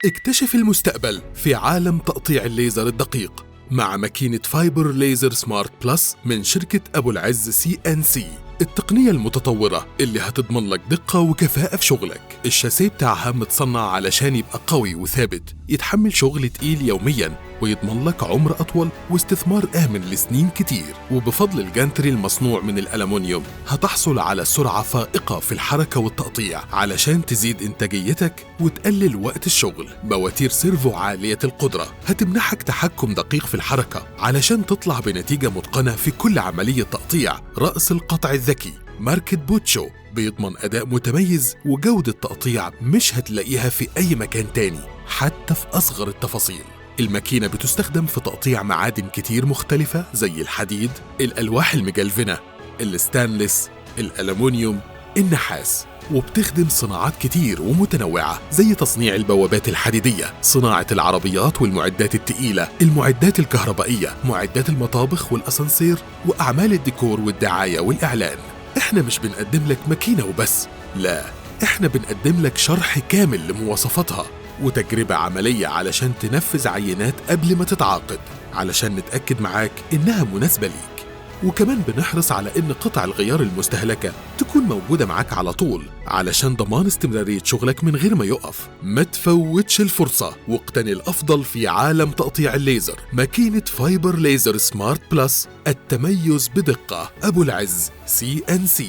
اكتشف المستقبل في عالم تقطيع الليزر الدقيق مع ماكينة فايبر ليزر سمارت بلس من شركة أبو العز CNC. التقنية المتطورة اللي هتضمن لك دقة وكفاءة في شغلك. الشاسيه بتاعها متصنع علشان يبقى قوي وثابت، يتحمل شغل تقيل يومياً، ويضمن لك عمر أطول واستثمار آمن لسنين كتير. وبفضل الجانتري المصنوع من الألمنيوم هتحصل على سرعة فائقة في الحركة والتقطيع علشان تزيد إنتاجيتك وتقلل وقت الشغل. مواتير سيرفو عالية القدرة هتمنحك تحكم دقيق في الحركة علشان تطلع بنتيجة متقنة في كل عملية تقطيع. رأس القطع الذكي ماركة بوتشو بيضمن أداء متميز وجودة تقطيع مش هتلاقيها في أي مكان تاني حتى في أصغر التفاصيل. الماكينة بتستخدم في تقطيع معادن كتير مختلفة زي الحديد، الألواح المجلفنة، الستانلس، الألمنيوم، النحاس، وبتخدم صناعات كتير ومتنوعة زي تصنيع البوابات الحديدية، صناعة العربيات والمعدات التقيلة، المعدات الكهربائية، معدات المطابخ والأسانسير، وأعمال الديكور والدعاية والإعلان. إحنا مش بنقدم لك ماكينة وبس، لا، إحنا بنقدم لك شرح كامل لمواصفاتها وتجربة عملية علشان تنفذ عينات قبل ما تتعاقد، علشان نتأكد معاك إنها مناسبة ليك. وكمان بنحرص على إن قطع الغيار المستهلكة تكون موجودة معاك على طول علشان ضمان استمرارية شغلك من غير ما يقف. ما تفوتش الفرصة واقتني الأفضل في عالم تقطيع الليزر، ماكينة فايبر ليزر سمارت بلس، التميز بدقة. أبو العز CNC.